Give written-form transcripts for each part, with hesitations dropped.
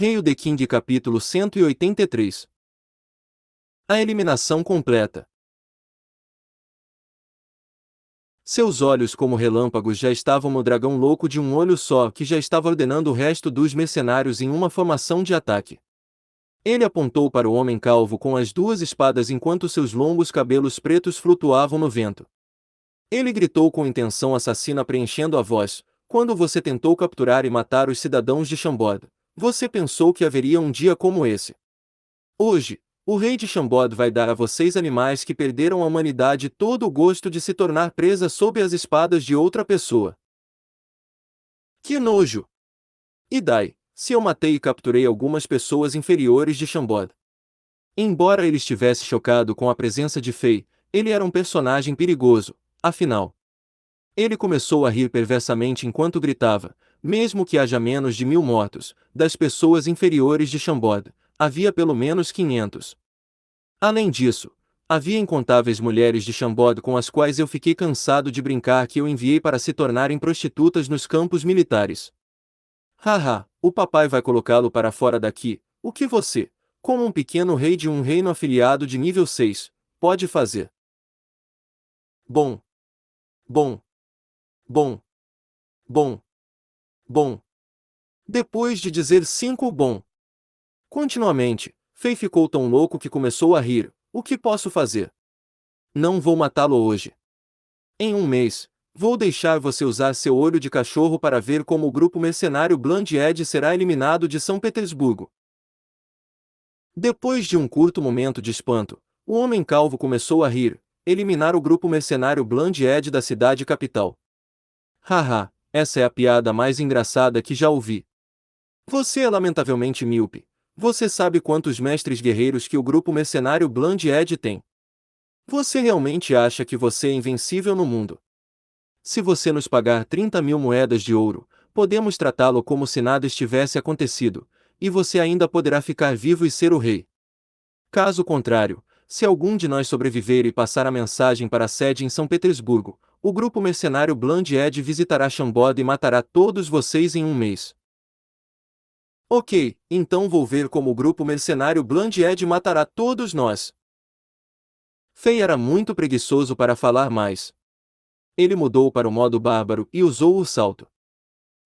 Hail the King capítulo 183. A eliminação completa. Seus olhos como relâmpagos já estavam no dragão louco de um olho só que já estava ordenando o resto dos mercenários em uma formação de ataque. Ele apontou para o homem calvo com as duas espadas enquanto seus longos cabelos pretos flutuavam no vento. Ele gritou com intenção assassina preenchendo a voz: quando você tentou capturar e matar os cidadãos de Chambord, você pensou que haveria um dia como esse. Hoje, o rei de Chambord vai dar a vocês animais que perderam a humanidade todo o gosto de se tornar presa sob as espadas de outra pessoa. Que nojo! E daí, se eu matei e capturei algumas pessoas inferiores de Chambord? Embora ele estivesse chocado com a presença de Fei, ele era um personagem perigoso, afinal. Ele começou a rir perversamente enquanto gritava: mesmo que haja menos de 1000 mortos, das pessoas inferiores de Chambord, havia pelo menos 500. Além disso, havia incontáveis mulheres de Chambord com as quais eu fiquei cansado de brincar que eu enviei para se tornarem prostitutas nos campos militares. Haha, o papai vai colocá-lo para fora daqui. O que você, como um pequeno rei de um reino afiliado de nível 6, pode fazer? Bom. Bom. Bom. Bom. Bom. Depois de dizer 5 bom continuamente, Fei ficou tão louco que começou a rir. O que posso fazer? Não vou matá-lo hoje. Em um mês, vou deixar você usar seu olho de cachorro para ver como o grupo mercenário Blind Edge será eliminado de São Petersburgo. Depois de um curto momento de espanto, o homem calvo começou a rir. Eliminar o grupo mercenário Blind Edge da cidade capital. Haha, essa é a piada mais engraçada que já ouvi. Você é lamentavelmente míope. Você sabe quantos mestres guerreiros que o grupo mercenário Blind Edge tem? Você realmente acha que você é invencível no mundo? Se você nos pagar 30.000 moedas de ouro, podemos tratá-lo como se nada estivesse acontecido, e você ainda poderá ficar vivo e ser o rei. Caso contrário, se algum de nós sobreviver e passar a mensagem para a sede em São Petersburgo, o grupo mercenário Blind Edge visitará Chambord e matará todos vocês em um mês. Ok, então vou ver como o grupo mercenário Blind Edge matará todos nós. Fei era muito preguiçoso para falar mais. Ele mudou para o modo bárbaro e usou o salto.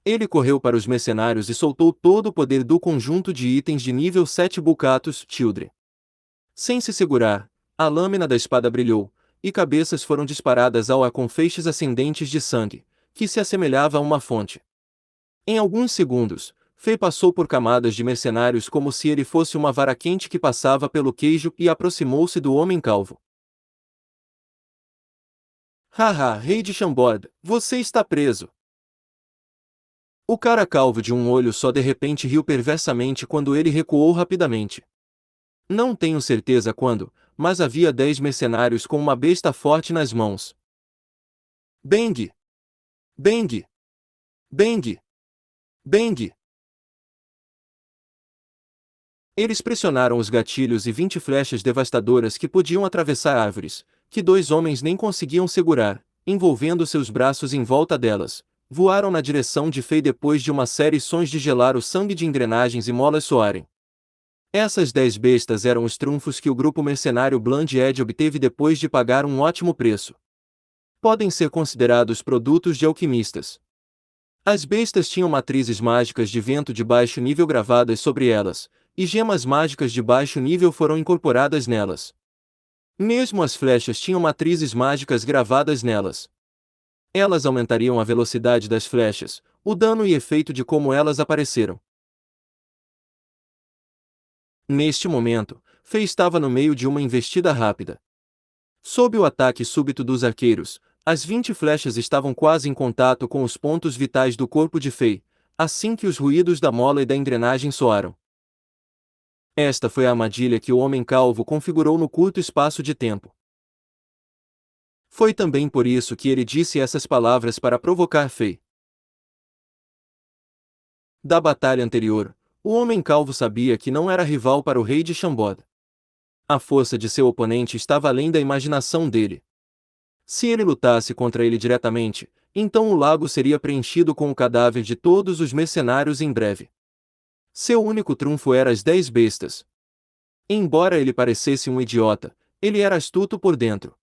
Ele correu para os mercenários e soltou todo o poder do conjunto de itens de nível 7 Bucatos Children. Sem se segurar, a lâmina da espada brilhou, e cabeças foram disparadas ao ar com feixes ascendentes de sangue, que se assemelhava a uma fonte. Em alguns segundos, Fei passou por camadas de mercenários como se ele fosse uma vara quente que passava pelo queijo e aproximou-se do homem calvo. Haha, rei de Chambord, você está preso. O cara calvo de um olho só de repente riu perversamente quando ele recuou rapidamente. Não tenho certeza quando, mas havia 10 mercenários com uma besta forte nas mãos. Bang! Bang! Bang! Bang! Eles pressionaram os gatilhos e 20 flechas devastadoras que podiam atravessar árvores, que 2 homens nem conseguiam segurar, envolvendo seus braços em volta delas, voaram na direção de Fei depois de uma série de sons de gelar o sangue de engrenagens e molas soarem. Essas 10 bestas eram os trunfos que o grupo mercenário Blind Edge obteve depois de pagar um ótimo preço. Podem ser considerados produtos de alquimistas. As bestas tinham matrizes mágicas de vento de baixo nível gravadas sobre elas, e gemas mágicas de baixo nível foram incorporadas nelas. Mesmo as flechas tinham matrizes mágicas gravadas nelas. Elas aumentariam a velocidade das flechas, o dano e efeito de como elas apareceram. Neste momento, Fei estava no meio de uma investida rápida. Sob o ataque súbito dos arqueiros, as 20 flechas estavam quase em contato com os pontos vitais do corpo de Fei, assim que os ruídos da mola e da engrenagem soaram. Esta foi a armadilha que o homem calvo configurou no curto espaço de tempo. Foi também por isso que ele disse essas palavras para provocar Fei. Da batalha anterior, o homem calvo sabia que não era rival para o rei de Chambord. A força de seu oponente estava além da imaginação dele. Se ele lutasse contra ele diretamente, então o lago seria preenchido com o cadáver de todos os mercenários em breve. Seu único trunfo era as 10 bestas. Embora ele parecesse um idiota, ele era astuto por dentro.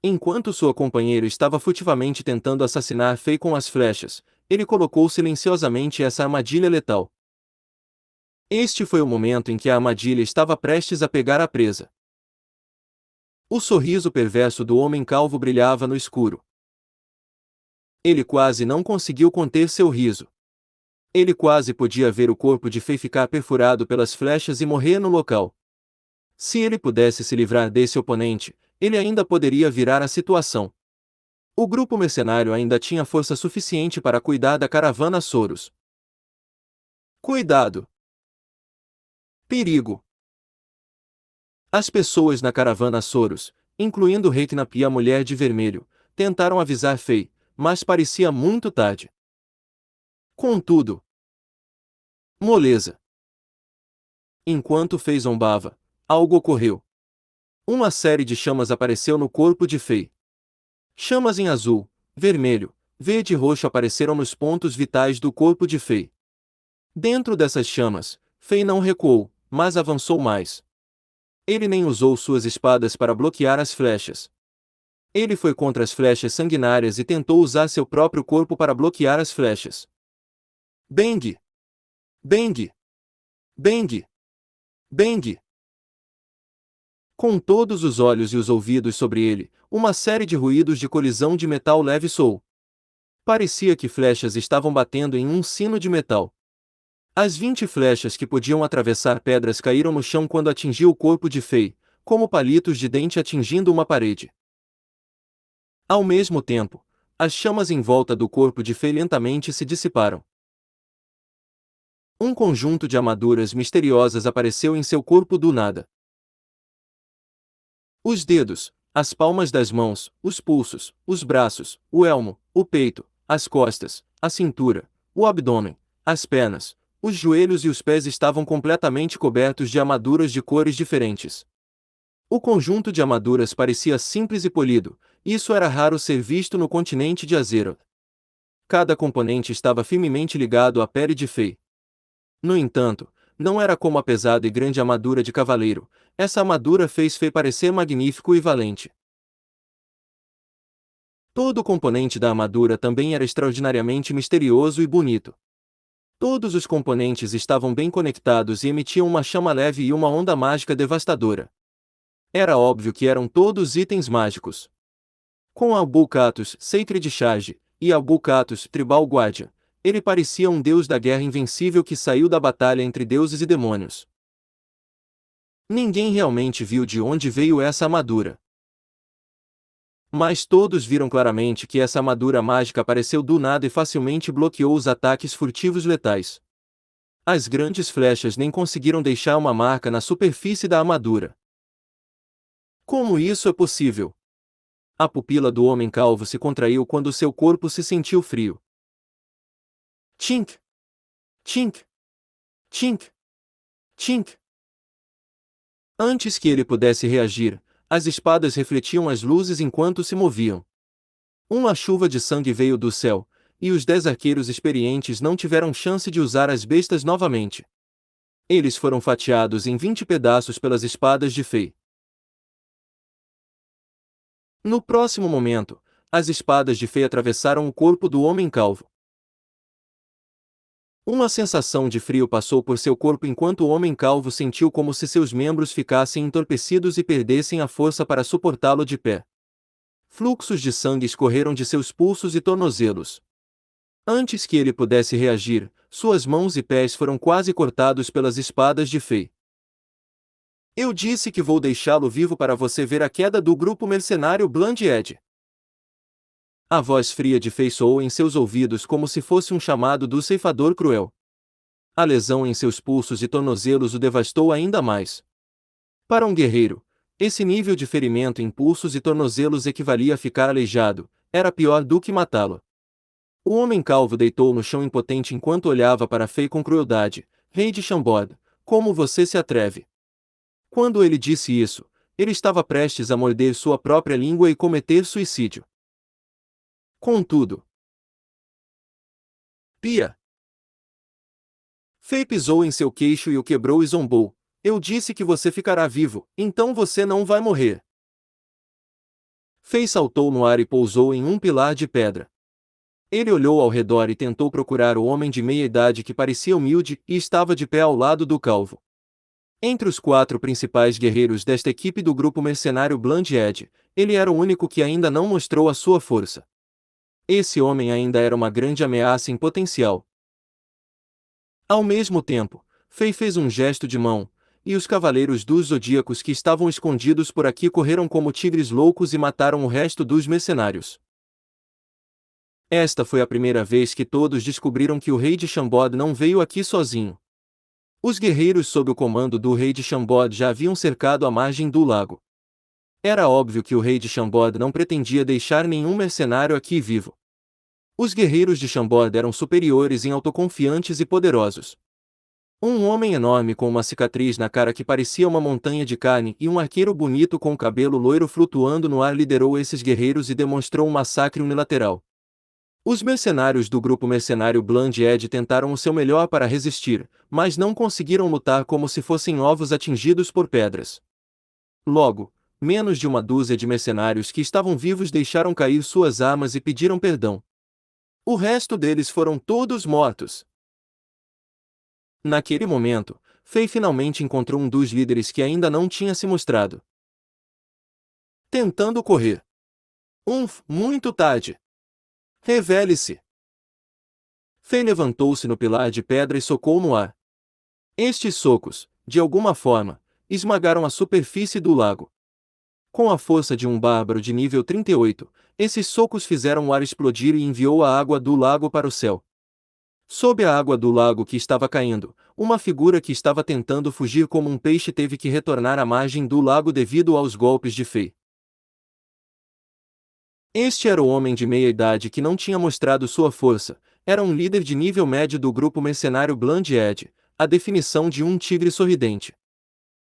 Enquanto sua companheira estava furtivamente tentando assassinar Fei com as flechas, ele colocou silenciosamente essa armadilha letal. Este foi o momento em que a armadilha estava prestes a pegar a presa. O sorriso perverso do homem calvo brilhava no escuro. Ele quase não conseguiu conter seu riso. Ele quase podia ver o corpo de Fei ficar perfurado pelas flechas e morrer no local. Se ele pudesse se livrar desse oponente, ele ainda poderia virar a situação. O grupo mercenário ainda tinha força suficiente para cuidar da caravana Soros. Cuidado! Perigo! As pessoas na caravana Soros, incluindo Reiknap e a mulher de vermelho, tentaram avisar Fei, mas parecia muito tarde. Contudo, moleza! Enquanto Fei zombava, algo ocorreu. Uma série de chamas apareceu no corpo de Fei. Chamas em azul, vermelho, verde e roxo apareceram nos pontos vitais do corpo de Fei. Dentro dessas chamas, Fei não recuou, mas avançou mais. Ele nem usou suas espadas para bloquear as flechas. Ele foi contra as flechas sanguinárias e tentou usar seu próprio corpo para bloquear as flechas. Bang! Bang! Bang! Bang! Com todos os olhos e os ouvidos sobre ele, uma série de ruídos de colisão de metal leve soou. Parecia que flechas estavam batendo em um sino de metal. As 20 flechas que podiam atravessar pedras caíram no chão quando atingiu o corpo de Fei, como palitos de dente atingindo uma parede. Ao mesmo tempo, as chamas em volta do corpo de Fei lentamente se dissiparam. Um conjunto de armaduras misteriosas apareceu em seu corpo do nada. Os dedos, as palmas das mãos, os pulsos, os braços, o elmo, o peito, as costas, a cintura, o abdômen, as pernas, os joelhos e os pés estavam completamente cobertos de armaduras de cores diferentes. O conjunto de armaduras parecia simples e polido, e isso era raro ser visto no continente de Azeroth. Cada componente estava firmemente ligado à pele de Fei. No entanto, não era como a pesada e grande armadura de cavaleiro, essa armadura fez Fei parecer magnífico e valente. Todo o componente da armadura também era extraordinariamente misterioso e bonito. Todos os componentes estavam bem conectados e emitiam uma chama leve e uma onda mágica devastadora. Era óbvio que eram todos itens mágicos. Com Albulcatus, Sacred Charge, e Albulcatus, Tribal Guardian, ele parecia um deus da guerra invencível que saiu da batalha entre deuses e demônios. Ninguém realmente viu de onde veio essa armadura. Mas todos viram claramente que essa armadura mágica apareceu do nada e facilmente bloqueou os ataques furtivos letais. As grandes flechas nem conseguiram deixar uma marca na superfície da armadura. Como isso é possível? A pupila do homem calvo se contraiu quando seu corpo se sentiu frio. Tink! Tink! Tink! Tink! Antes que ele pudesse reagir, as espadas refletiam as luzes enquanto se moviam. Uma chuva de sangue veio do céu, e os 10 arqueiros experientes não tiveram chance de usar as bestas novamente. Eles foram fatiados em 20 pedaços pelas espadas de Fei. No próximo momento, as espadas de Fei atravessaram o corpo do homem calvo. Uma sensação de frio passou por seu corpo enquanto o homem calvo sentiu como se seus membros ficassem entorpecidos e perdessem a força para suportá-lo de pé. Fluxos de sangue escorreram de seus pulsos e tornozelos. Antes que ele pudesse reagir, suas mãos e pés foram quase cortados pelas espadas de Fei. Eu disse que vou deixá-lo vivo para você ver a queda do grupo mercenário Bland Edge. A voz fria de Fei soou em seus ouvidos como se fosse um chamado do ceifador cruel. A lesão em seus pulsos e tornozelos o devastou ainda mais. Para um guerreiro, esse nível de ferimento em pulsos e tornozelos equivalia a ficar aleijado, era pior do que matá-lo. O homem calvo deitou no chão impotente enquanto olhava para Fei com crueldade. Rei de Chambord, como você se atreve? Quando ele disse isso, ele estava prestes a morder sua própria língua e cometer suicídio. Contudo, Pia! Fei pisou em seu queixo e o quebrou e zombou. Eu disse que você ficará vivo, então você não vai morrer. Fei saltou no ar e pousou em um pilar de pedra. Ele olhou ao redor e tentou procurar o homem de meia idade que parecia humilde e estava de pé ao lado do calvo. Entre os 4 principais guerreiros desta equipe do grupo mercenário Blind Edge, ele era o único que ainda não mostrou a sua força. Esse homem ainda era uma grande ameaça em potencial. Ao mesmo tempo, Fei fez um gesto de mão, e os cavaleiros dos zodíacos que estavam escondidos por aqui correram como tigres loucos e mataram o resto dos mercenários. Esta foi a primeira vez que todos descobriram que o rei de Chambod não veio aqui sozinho. Os guerreiros sob o comando do rei de Chambod já haviam cercado a margem do lago. Era óbvio que o rei de Chambod não pretendia deixar nenhum mercenário aqui vivo. Os guerreiros de Chambod eram superiores em autoconfiantes e poderosos. Um homem enorme com uma cicatriz na cara que parecia uma montanha de carne e um arqueiro bonito com o cabelo loiro flutuando no ar liderou esses guerreiros e demonstrou um massacre unilateral. Os mercenários do grupo mercenário Blind Edge tentaram o seu melhor para resistir, mas não conseguiram lutar como se fossem ovos atingidos por pedras. Logo, menos de uma dúzia de mercenários que estavam vivos deixaram cair suas armas e pediram perdão. O resto deles foram todos mortos. Naquele momento, Fei finalmente encontrou um dos líderes que ainda não tinha se mostrado. Tentando correr. Muito tarde. Revele-se. Fei levantou-se no pilar de pedra e socou no ar. Estes socos, de alguma forma, esmagaram a superfície do lago. Com a força de um bárbaro de nível 38, esses socos fizeram o ar explodir e enviou a água do lago para o céu. Sob a água do lago que estava caindo, uma figura que estava tentando fugir como um peixe teve que retornar à margem do lago devido aos golpes de Fei. Este era o homem de meia idade que não tinha mostrado sua força, era um líder de nível médio do grupo mercenário Blind Edge, a definição de um tigre sorridente.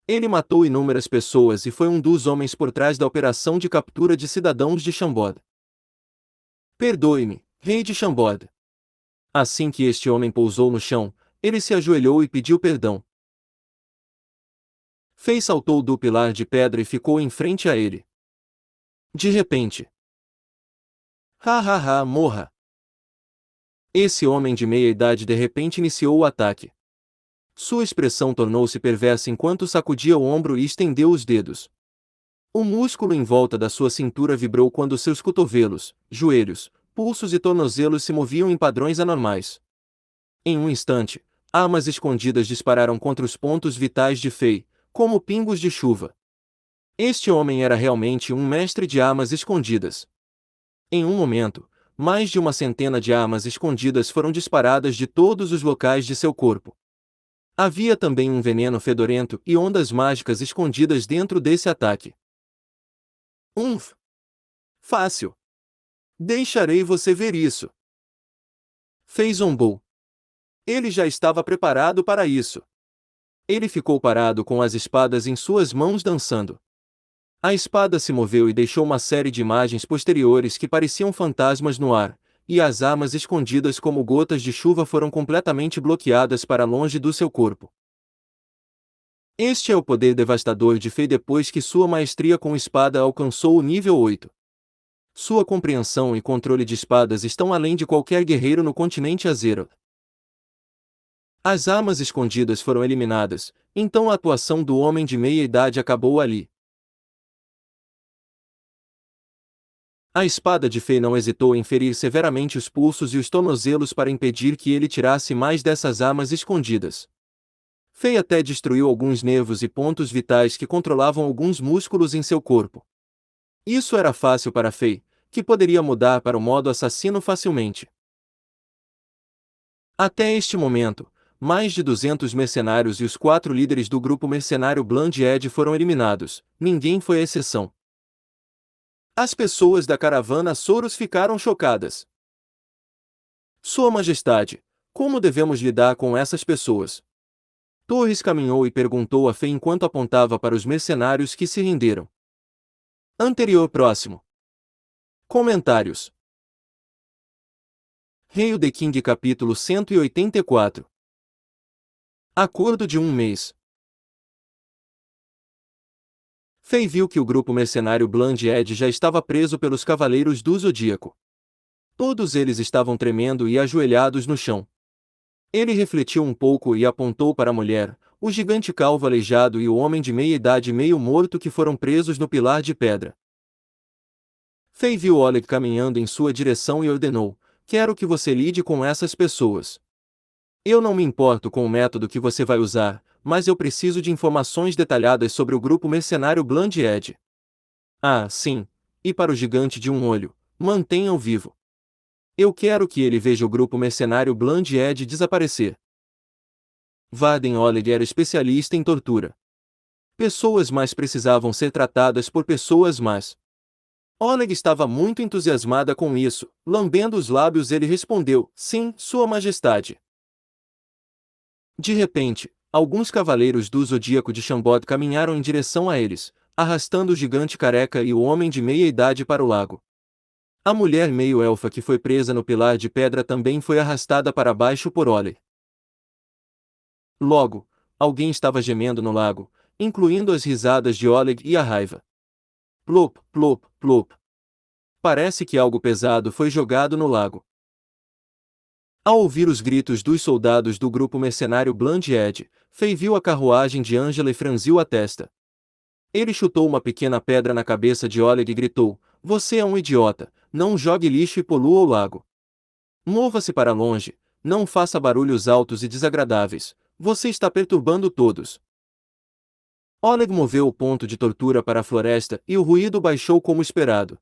Ele matou inúmeras pessoas e foi um dos homens por trás da operação de captura de cidadãos de Chambod. Perdoe-me, rei de Chambod. Assim que este homem pousou no chão, ele se ajoelhou e pediu perdão. Fei saltou do pilar de pedra e ficou em frente a ele. De repente. Morra! Esse homem de meia idade de repente iniciou o ataque. Sua expressão tornou-se perversa enquanto sacudia o ombro e estendeu os dedos. O músculo em volta da sua cintura vibrou quando seus cotovelos, joelhos, pulsos e tornozelos se moviam em padrões anormais. Em um instante, armas escondidas dispararam contra os pontos vitais de Fei, como pingos de chuva. Este homem era realmente um mestre de armas escondidas. Em um momento, mais de uma centena de armas escondidas foram disparadas de todos os locais de seu corpo. Havia também um veneno fedorento e ondas mágicas escondidas dentro desse ataque. Fácil. Deixarei você ver isso. Fei zombou. Ele já estava preparado para isso. Ele ficou parado com as espadas em suas mãos dançando. A espada se moveu e deixou uma série de imagens posteriores que pareciam fantasmas no ar, e as armas escondidas como gotas de chuva foram completamente bloqueadas para longe do seu corpo. Este é o poder devastador de Fei depois que sua maestria com espada alcançou o nível 8. Sua compreensão e controle de espadas estão além de qualquer guerreiro no continente Azeroth. As armas escondidas foram eliminadas, então a atuação do homem de meia idade acabou ali. A espada de Fei não hesitou em ferir severamente os pulsos e os tornozelos para impedir que ele tirasse mais dessas armas escondidas. Fei até destruiu alguns nervos e pontos vitais que controlavam alguns músculos em seu corpo. Isso era fácil para Fei, que poderia mudar para o modo assassino facilmente. Até este momento, mais de 200 mercenários e os 4 líderes do grupo mercenário Blind Edge foram eliminados, ninguém foi exceção. As pessoas da caravana Soros ficaram chocadas. Sua Majestade, como devemos lidar com essas pessoas? Torres caminhou e perguntou a Fei enquanto apontava para os mercenários que se renderam. Anterior próximo. Comentários. Rei The King capítulo 184 Acordo de um mês. Fei viu que o grupo mercenário Bland Edge já estava preso pelos Cavaleiros do Zodíaco. Todos eles estavam tremendo e ajoelhados no chão. Ele refletiu um pouco e apontou para a mulher, o gigante calvo aleijado e o homem de meia-idade meio morto que foram presos no pilar de pedra. Fei viu Oleg caminhando em sua direção e ordenou: quero que você lide com essas pessoas. Eu não me importo com o método que você vai usar, mas eu preciso de informações detalhadas sobre o grupo mercenário Bland Edge. Ah, sim. E para o gigante de um olho, mantenha-o vivo. Eu quero que ele veja o grupo mercenário Bland Edge desaparecer. Varden Oleg era especialista em tortura. Pessoas más precisavam ser tratadas por pessoas más. Oleg estava muito entusiasmada com isso. Lambendo os lábios, ele respondeu: sim, Sua Majestade. De repente, alguns cavaleiros do Zodíaco de Shambod caminharam em direção a eles, arrastando o gigante careca e o homem de meia-idade para o lago. A mulher meio-elfa que foi presa no pilar de pedra também foi arrastada para baixo por Oleg. Logo, alguém estava gemendo no lago, incluindo as risadas de Oleg e a raiva. Plop, plop, plop. Parece que algo pesado foi jogado no lago. Ao ouvir os gritos dos soldados do grupo mercenário Bland Edge, Fei viu a carruagem de Angela e franziu a testa. Ele chutou uma pequena pedra na cabeça de Oleg e gritou: você é um idiota, não jogue lixo e polua o lago. Mova-se para longe, não faça barulhos altos e desagradáveis, você está perturbando todos. Oleg moveu o ponto de tortura para a floresta e o ruído baixou como esperado.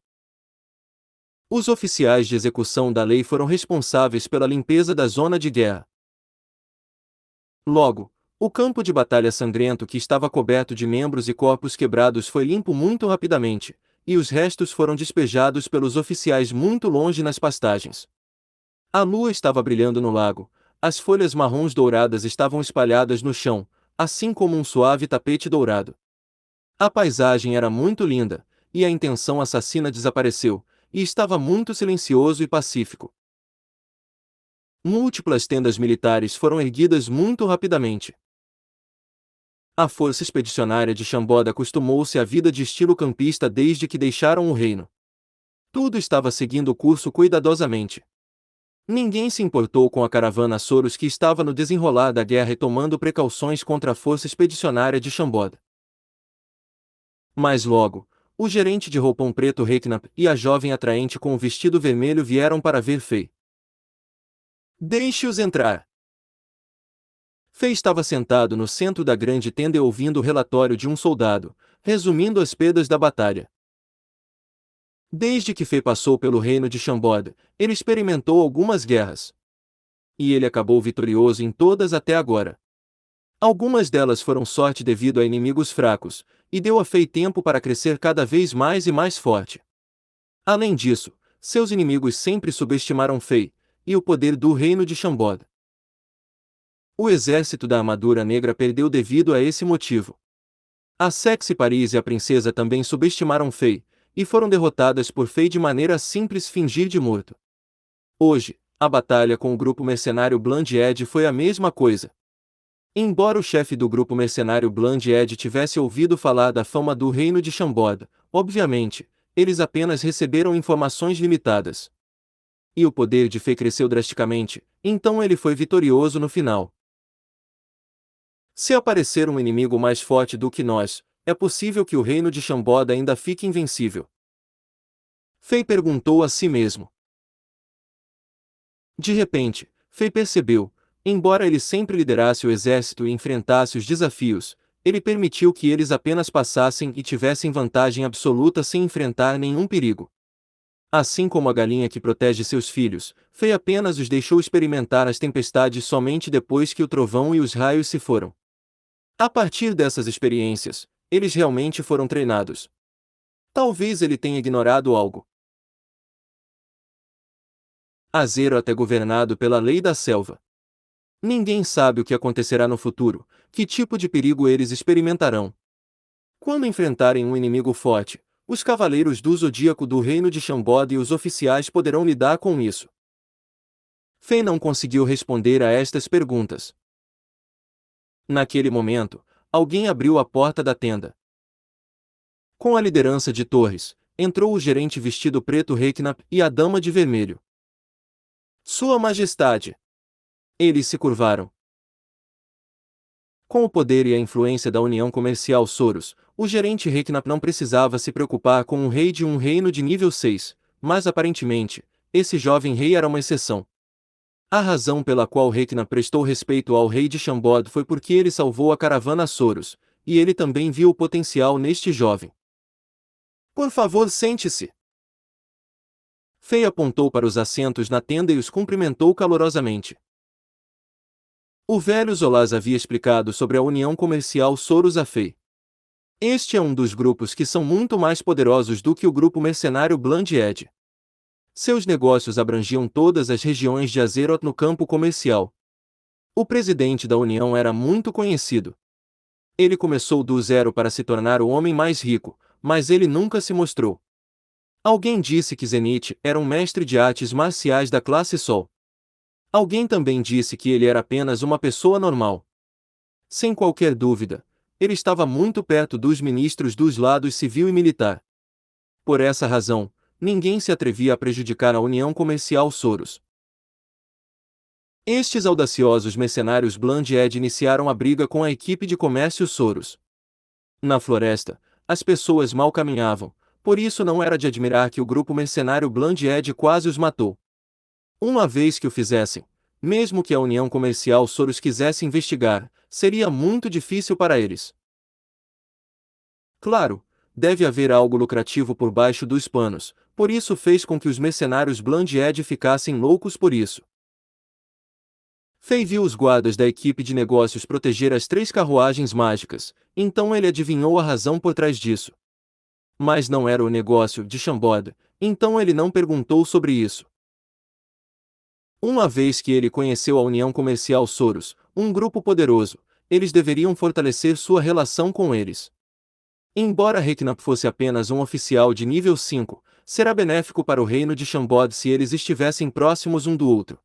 Os oficiais de execução da lei foram responsáveis pela limpeza da zona de guerra. Logo, o campo de batalha sangrento que estava coberto de membros e corpos quebrados foi limpo muito rapidamente, e os restos foram despejados pelos oficiais muito longe nas pastagens. A lua estava brilhando no lago, as folhas marrons douradas estavam espalhadas no chão, assim como um suave tapete dourado. A paisagem era muito linda, e a intenção assassina desapareceu, e estava muito silencioso e pacífico. Múltiplas tendas militares foram erguidas muito rapidamente. A força expedicionária de Shambod acostumou-se à vida de estilo campista desde que deixaram o reino. Tudo estava seguindo o curso cuidadosamente. Ninguém se importou com a caravana Soros que estava no desenrolar da guerra e tomando precauções contra a força expedicionária de Shambod. Mas logo, o gerente de roupão preto Reknap e a jovem atraente com o vestido vermelho vieram para ver Fei. Deixe-os entrar. Fei estava sentado no centro da grande tenda ouvindo o relatório de um soldado, resumindo as perdas da batalha. Desde que Fei passou pelo reino de Shambod, ele experimentou algumas guerras. E ele acabou vitorioso em todas até agora. Algumas delas foram sorte devido a inimigos fracos, e deu a Fei tempo para crescer cada vez mais e mais forte. Além disso, seus inimigos sempre subestimaram Fei, e o poder do reino de Shambod. O exército da armadura negra perdeu devido a esse motivo. A Sexy Paris e a princesa também subestimaram Fei, e foram derrotadas por Fei de maneira simples fingir de morto. Hoje, a batalha com o grupo mercenário Bland Edge foi a mesma coisa. Embora o chefe do grupo mercenário Bland Edge tivesse ouvido falar da fama do reino de Shambod, obviamente, eles apenas receberam informações limitadas. E o poder de Fei cresceu drasticamente, então ele foi vitorioso no final. Se aparecer um inimigo mais forte do que nós, é possível que o reino de Shambod ainda fique invencível. Fei perguntou a si mesmo. De repente, Fei percebeu, embora ele sempre liderasse o exército e enfrentasse os desafios, ele permitiu que eles apenas passassem e tivessem vantagem absoluta sem enfrentar nenhum perigo. Assim como a galinha que protege seus filhos, Fei apenas os deixou experimentar as tempestades somente depois que o trovão e os raios se foram. A partir dessas experiências, eles realmente foram treinados. Talvez ele tenha ignorado algo. Azeroth é governado pela lei da selva. Ninguém sabe o que acontecerá no futuro, que tipo de perigo eles experimentarão. Quando enfrentarem um inimigo forte, os cavaleiros do Zodíaco do reino de Shambod e os oficiais poderão lidar com isso. Fei não conseguiu responder a estas perguntas. Naquele momento, alguém abriu a porta da tenda. Com a liderança de Torres, entrou o gerente vestido preto Reiknap e a dama de vermelho. Sua Majestade! Eles se curvaram. Com o poder e a influência da União Comercial Soros, o gerente Reiknap não precisava se preocupar com um rei de um reino de nível 6, mas aparentemente, esse jovem rei era uma exceção. A razão pela qual Reiknap prestou respeito ao rei de Chambord foi porque ele salvou a caravana Soros, e ele também viu o potencial neste jovem. Por favor, sente-se. Fei apontou para os assentos na tenda e os cumprimentou calorosamente. O velho Zolaz havia explicado sobre a União Comercial Soros a Fei. Este é um dos grupos que são muito mais poderosos do que o grupo mercenário Blandied. Seus negócios abrangiam todas as regiões de Azeroth no campo comercial. O presidente da União era muito conhecido. Ele começou do zero para se tornar o homem mais rico, mas ele nunca se mostrou. Alguém disse que Zenith era um mestre de artes marciais da classe Sol. Alguém também disse que ele era apenas uma pessoa normal. Sem qualquer dúvida, ele estava muito perto dos ministros dos lados civil e militar. Por essa razão, ninguém se atrevia a prejudicar a União Comercial Soros. Estes audaciosos mercenários Blandied iniciaram a briga com a equipe de comércio Soros. Na floresta, as pessoas mal caminhavam, por isso não era de admirar que o grupo mercenário Blandied quase os matou. Uma vez que o fizessem, mesmo que a União Comercial Soros quisesse investigar, seria muito difícil para eles. Claro, deve haver algo lucrativo por baixo dos panos, por isso fez com que os mercenários Blandied ficassem loucos por isso. Fei viu os guardas da equipe de negócios proteger as 3 carruagens mágicas, então ele adivinhou a razão por trás disso. Mas não era o negócio de Chambord, então ele não perguntou sobre isso. Uma vez que ele conheceu a União Comercial Soros, um grupo poderoso, eles deveriam fortalecer sua relação com eles. Embora Reiknap fosse apenas um oficial de nível 5, será benéfico para o reino de Chambord se eles estivessem próximos um do outro.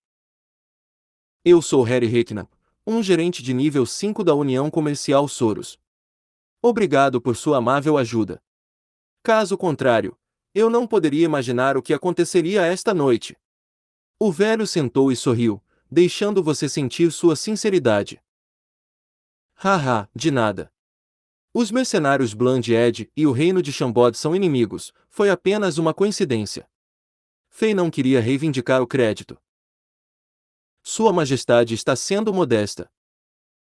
Eu sou Harry Reiknap, um gerente de nível 5 da União Comercial Soros. Obrigado por sua amável ajuda. Caso contrário, eu não poderia imaginar o que aconteceria esta noite. O velho sentou e sorriu, deixando você sentir sua sinceridade. Haha, de nada. Os mercenários Blandied e o reino de Chambord são inimigos, foi apenas uma coincidência. Fei não queria reivindicar o crédito. Sua Majestade está sendo modesta.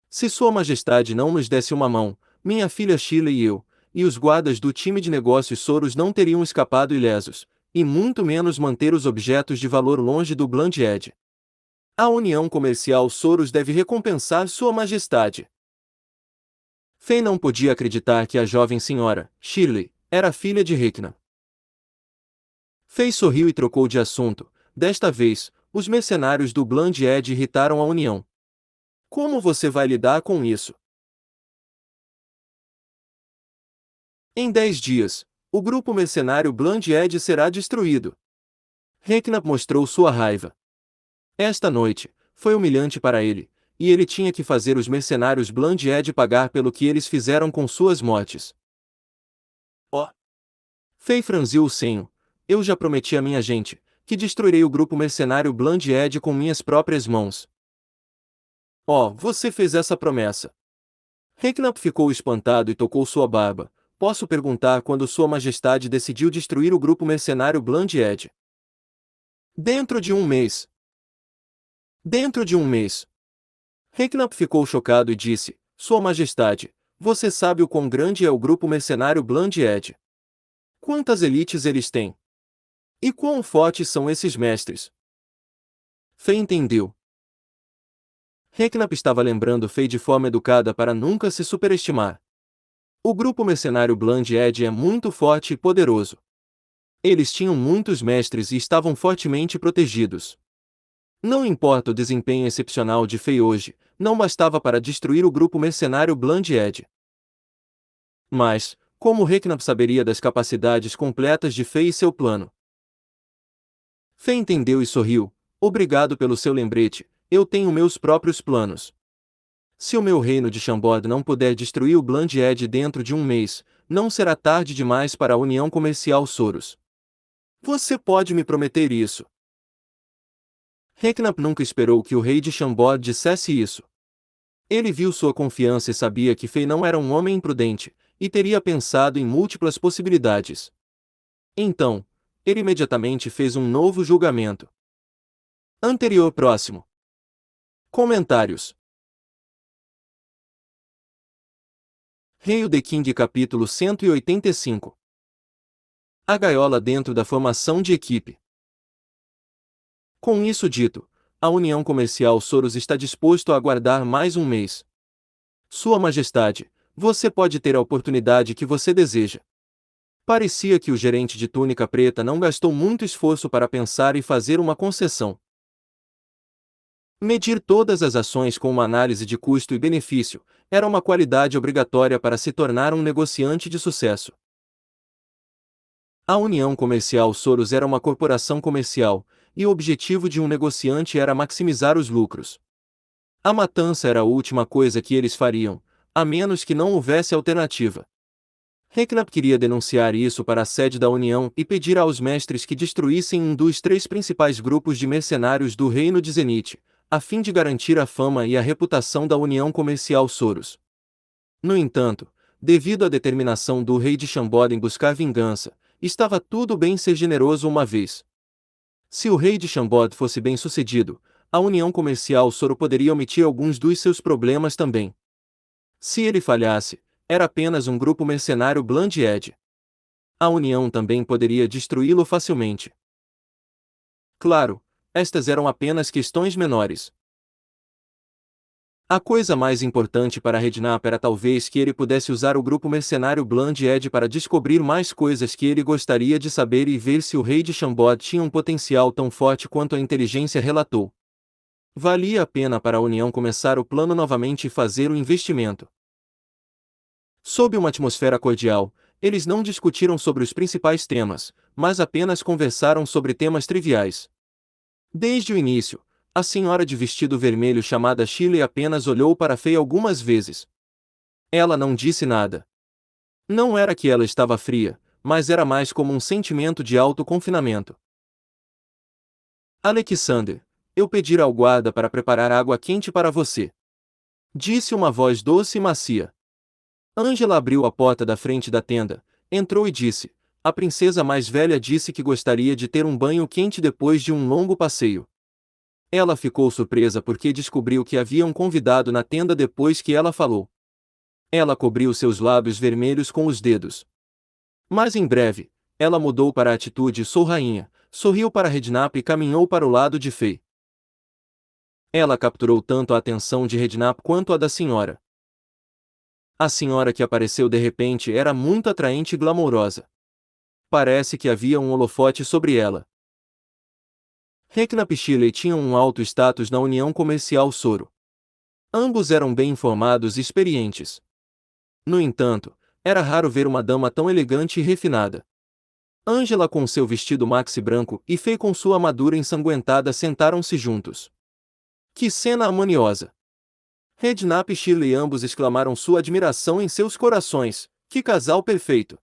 Se Sua Majestade não nos desse uma mão, minha filha Sheila e eu, e os guardas do time de negócios Soros não teriam escapado ilesos, e muito menos manter os objetos de valor longe do Blandied. A União Comercial Soros deve recompensar Sua Majestade. Fei não podia acreditar que a jovem senhora, Shirley, era filha de Reiknap. Fei sorriu e trocou de assunto. Desta vez, os mercenários do Blandied irritaram a União. Como você vai lidar com isso? Em 10 dias, o grupo mercenário Blandied será destruído. Reiknap mostrou sua raiva. Esta noite, foi humilhante para ele, e ele tinha que fazer os mercenários Blandied pagar pelo que eles fizeram com suas mortes. Oh! Fei franziu o senho. Eu já prometi a minha gente, que destruirei o grupo mercenário Blandied com minhas próprias mãos. Oh, você fez essa promessa. Reiknap ficou espantado e tocou sua barba. Posso perguntar quando Sua Majestade decidiu destruir o grupo mercenário Blandied? Dentro de um mês. Dentro de um mês. Reiknap ficou chocado e disse, Sua Majestade, você sabe o quão grande é o grupo mercenário Blandied? Quantas elites eles têm? E quão fortes são esses mestres? Fei entendeu. Reiknap estava lembrando Fei de forma educada para nunca se superestimar. O grupo mercenário Blandied é muito forte e poderoso. Eles tinham muitos mestres e estavam fortemente protegidos. Não importa o desempenho excepcional de Fei hoje, não bastava para destruir o grupo mercenário Blandied. Mas, como Reiknap saberia das capacidades completas de Fei e seu plano? Fei entendeu e sorriu. Obrigado pelo seu lembrete, eu tenho meus próprios planos. Se o meu reino de Chambord não puder destruir o Bland Edge dentro de um mês, não será tarde demais para a União Comercial Soros. Você pode me prometer isso? Reknap nunca esperou que o rei de Chambord dissesse isso. Ele viu sua confiança e sabia que Fei não era um homem imprudente, e teria pensado em múltiplas possibilidades. Então, ele imediatamente fez um novo julgamento. Anterior próximo. Comentários. Rei The King capítulo 185. A gaiola dentro da formação de equipe. Com isso dito, a União Comercial Soros está disposto a aguardar mais um mês. Sua Majestade, você pode ter a oportunidade que você deseja. Parecia que o gerente de túnica preta não gastou muito esforço para pensar e fazer uma concessão. Medir todas as ações com uma análise de custo e benefício era uma qualidade obrigatória para se tornar um negociante de sucesso. A União Comercial Soros era uma corporação comercial, e o objetivo de um negociante era maximizar os lucros. A matança era a última coisa que eles fariam, a menos que não houvesse alternativa. Reknap queria denunciar isso para a sede da União e pedir aos mestres que destruíssem um dos três principais grupos de mercenários do Reino de Zenith, a fim de garantir a fama e a reputação da União Comercial Soros. No entanto, devido à determinação do rei de Chambord em buscar vingança, estava tudo bem ser generoso uma vez. Se o rei de Chambord fosse bem-sucedido, a União Comercial Soro poderia omitir alguns dos seus problemas também. Se ele falhasse, era apenas um grupo mercenário Bland Edge. A União também poderia destruí-lo facilmente. Claro, estas eram apenas questões menores. A coisa mais importante para Redknapp era talvez que ele pudesse usar o grupo mercenário Bland Edge para descobrir mais coisas que ele gostaria de saber e ver se o rei de Chambord tinha um potencial tão forte quanto a inteligência relatou. Valia a pena para a União começar o plano novamente e fazer o investimento. Sob uma atmosfera cordial, eles não discutiram sobre os principais temas, mas apenas conversaram sobre temas triviais. Desde o início, a senhora de vestido vermelho chamada Shirley apenas olhou para Fei algumas vezes. Ela não disse nada. Não era que ela estava fria, mas era mais como um sentimento de autoconfinamento. Alexander, eu pedi ao guarda para preparar água quente para você. Disse uma voz doce e macia. Angela abriu a porta da frente da tenda, entrou e disse: a princesa mais velha disse que gostaria de ter um banho quente depois de um longo passeio. Ela ficou surpresa porque descobriu que havia um convidado na tenda depois que ela falou. Ela cobriu seus lábios vermelhos com os dedos. Mas em breve, ela mudou para a atitude "sou rainha", sorriu para Redknapp e caminhou para o lado de Fei. Ela capturou tanto a atenção de Redknapp quanto a da senhora. A senhora que apareceu de repente era muito atraente e glamourosa. Parece que havia um holofote sobre ela. Reknap e Shirley tinham um alto status na União Comercial Soro. Ambos eram bem informados e experientes. No entanto, era raro ver uma dama tão elegante e refinada. Angela com seu vestido maxi branco e Fei com sua armadura ensanguentada sentaram-se juntos. Que cena harmoniosa! Redknapp e Shirley ambos exclamaram sua admiração em seus corações. Que casal perfeito!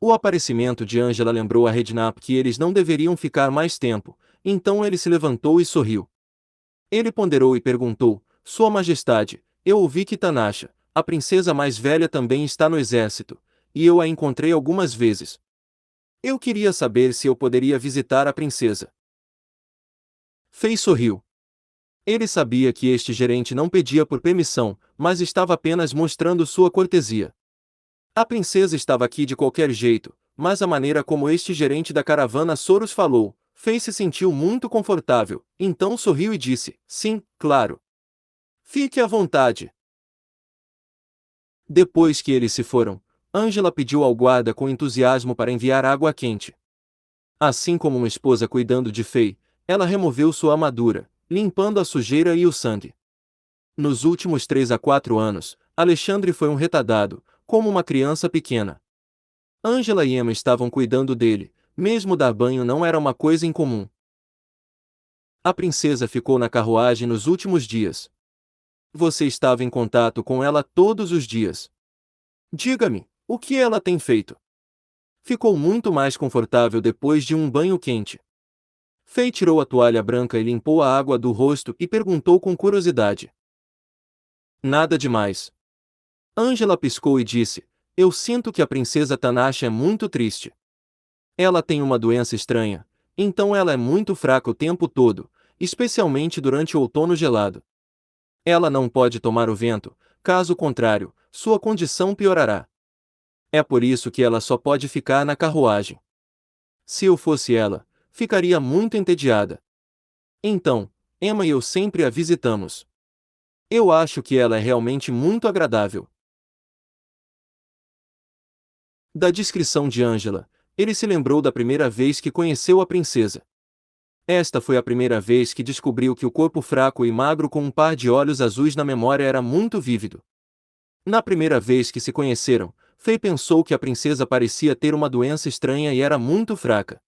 O aparecimento de Angela lembrou a Redknapp que eles não deveriam ficar mais tempo, então ele se levantou e sorriu. Ele ponderou e perguntou: Sua Majestade, eu ouvi que Tanasha, a princesa mais velha, também está no exército, e eu a encontrei algumas vezes. Eu queria saber se eu poderia visitar a princesa. Fei sorriu. Ele sabia que este gerente não pedia por permissão, mas estava apenas mostrando sua cortesia. A princesa estava aqui de qualquer jeito, mas a maneira como este gerente da caravana Soros falou, Fei se sentiu muito confortável, então sorriu e disse: sim, claro. Fique à vontade. Depois que eles se foram, Angela pediu ao guarda com entusiasmo para enviar água quente. Assim como uma esposa cuidando de Fei, ela removeu sua armadura, limpando a sujeira e o sangue. Nos últimos 3 a 4 anos, Alexandre foi um retardado, como uma criança pequena. Angela e Emma estavam cuidando dele, mesmo dar banho não era uma coisa incomum. A princesa ficou na carruagem nos últimos dias. Você estava em contato com ela todos os dias. Diga-me, o que ela tem feito? Ficou muito mais confortável depois de um banho quente. Faye tirou a toalha branca e limpou a água do rosto e perguntou com curiosidade. Nada demais. Angela piscou e disse, eu sinto que a princesa Tanasha é muito triste. Ela tem uma doença estranha, então ela é muito fraca o tempo todo, especialmente durante o outono gelado. Ela não pode tomar o vento, caso contrário, sua condição piorará. É por isso que ela só pode ficar na carruagem. Se eu fosse ela, ficaria muito entediada. Então, Emma e eu sempre a visitamos. Eu acho que ela é realmente muito agradável. Da descrição de Angela, ele se lembrou da primeira vez que conheceu a princesa. Esta foi a primeira vez que descobriu que o corpo fraco e magro com um par de olhos azuis na memória era muito vívido. Na primeira vez que se conheceram, Faye pensou que a princesa parecia ter uma doença estranha e era muito fraca.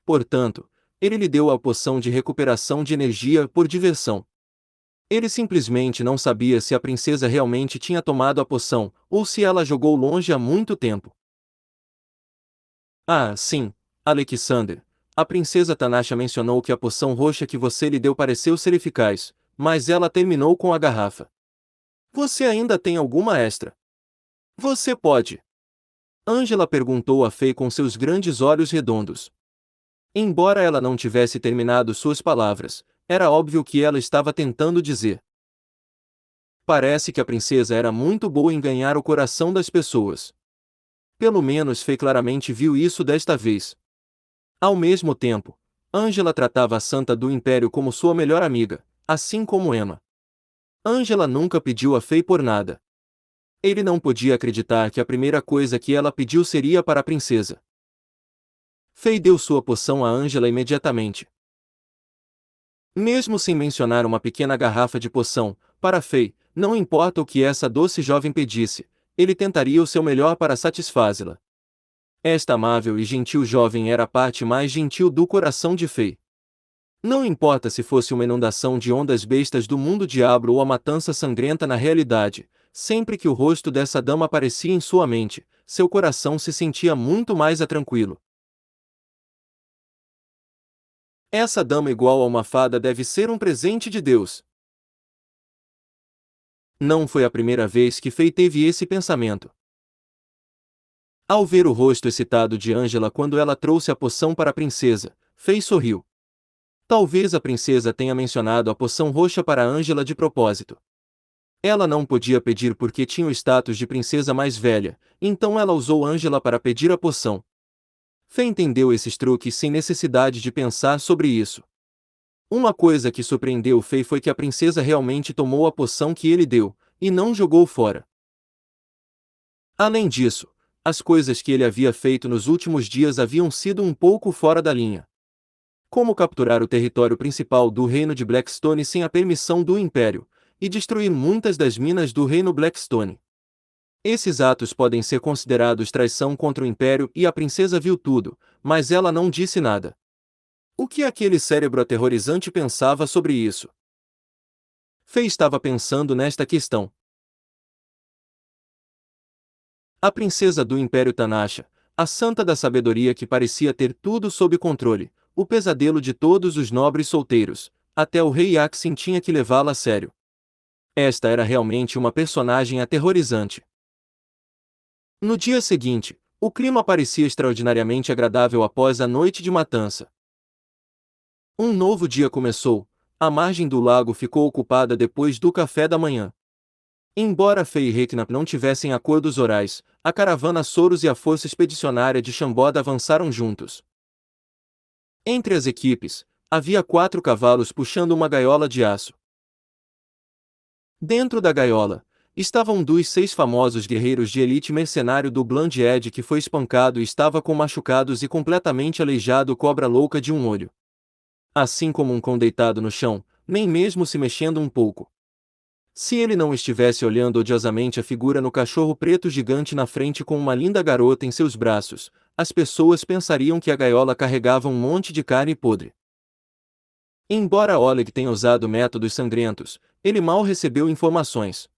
Portanto, ele lhe deu a poção de recuperação de energia por diversão. Ele simplesmente não sabia se a princesa realmente tinha tomado a poção, ou se ela jogou longe há muito tempo. Ah, sim, Alexander. A princesa Tanasha mencionou que a poção roxa que você lhe deu pareceu ser eficaz, mas ela terminou com a garrafa. Você ainda tem alguma extra? Você pode. Angela perguntou a Faye com seus grandes olhos redondos. Embora ela não tivesse terminado suas palavras, era óbvio que ela estava tentando dizer. Parece que a princesa era muito boa em ganhar o coração das pessoas. Pelo menos Faye claramente viu isso desta vez. Ao mesmo tempo, Angela tratava a Santa do Império como sua melhor amiga, assim como Emma. Angela nunca pediu a Faye por nada. Ele não podia acreditar que a primeira coisa que ela pediu seria para a princesa. Faye deu sua poção a Angela imediatamente. Mesmo sem mencionar uma pequena garrafa de poção, para Faye, não importa o que essa doce jovem pedisse, ele tentaria o seu melhor para satisfazê-la. Esta amável e gentil jovem era a parte mais gentil do coração de Faye. Não importa se fosse uma inundação de ondas bestas do mundo diabo ou a matança sangrenta na realidade, sempre que o rosto dessa dama aparecia em sua mente, seu coração se sentia muito mais tranquilo. Essa dama igual a uma fada deve ser um presente de Deus. Não foi a primeira vez que Faye teve esse pensamento. Ao ver o rosto excitado de Angela quando ela trouxe a poção para a princesa, Faye sorriu. Talvez a princesa tenha mencionado a poção roxa para Angela de propósito. Ela não podia pedir porque tinha o status de princesa mais velha, então ela usou Angela para pedir a poção. Faye entendeu esses truques sem necessidade de pensar sobre isso. Uma coisa que surpreendeu Faye foi que a princesa realmente tomou a poção que ele deu, e não jogou fora. Além disso, as coisas que ele havia feito nos últimos dias haviam sido um pouco fora da linha. Como capturar o território principal do reino de Blackstone sem a permissão do Império, e destruir muitas das minas do reino Blackstone. Esses atos podem ser considerados traição contra o Império e a princesa viu tudo, mas ela não disse nada. O que aquele cérebro aterrorizante pensava sobre isso? Faye estava pensando nesta questão. A princesa do Império Tanasha, a santa da sabedoria que parecia ter tudo sob controle, o pesadelo de todos os nobres solteiros, até o rei Yaxin tinha que levá-la a sério. Esta era realmente uma personagem aterrorizante. No dia seguinte, o clima parecia extraordinariamente agradável após a noite de matança. Um novo dia começou, a margem do lago ficou ocupada depois do café da manhã. Embora Faye e Reknap não tivessem acordos orais, a caravana Soros e a força expedicionária de Chamboda avançaram juntos. Entre as equipes, havia 4 cavalos puxando uma gaiola de aço. Dentro da gaiola, estavam um dos 6 famosos guerreiros de elite mercenário do Bland Edge que foi espancado e estava com machucados e completamente aleijado cobra louca de um olho. Assim como um cão deitado no chão, nem mesmo se mexendo um pouco. Se ele não estivesse olhando odiosamente a figura no cachorro preto gigante na frente com uma linda garota em seus braços, as pessoas pensariam que a gaiola carregava um monte de carne podre. Embora Oleg tenha usado métodos sangrentos, ele mal recebeu informações.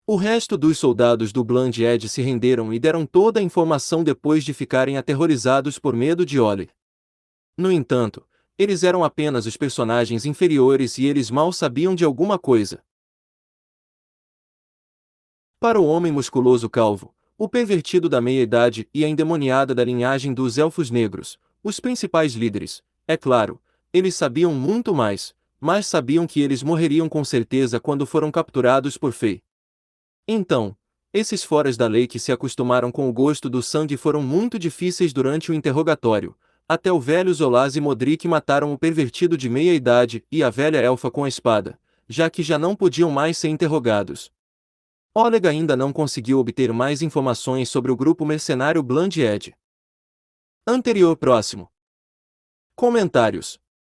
O resto dos soldados do Bland Edge se renderam e deram toda a informação depois de ficarem aterrorizados por medo de Ollie. No entanto, eles eram apenas os personagens inferiores e eles mal sabiam de alguma coisa. Para o homem musculoso calvo, o pervertido da meia-idade e a endemoniada da linhagem dos Elfos Negros, os principais líderes, é claro, eles sabiam muito mais, mas sabiam que eles morreriam com certeza quando foram capturados por Fei. Então, esses foras da lei que se acostumaram com o gosto do sangue foram muito difíceis durante o interrogatório. Até o velho Zolaz e Modric mataram o pervertido de meia-idade e a velha elfa com a espada, já que já não podiam mais ser interrogados. Oleg ainda não conseguiu obter mais informações sobre o grupo mercenário Bland Edge. Anterior próximo. Comentários.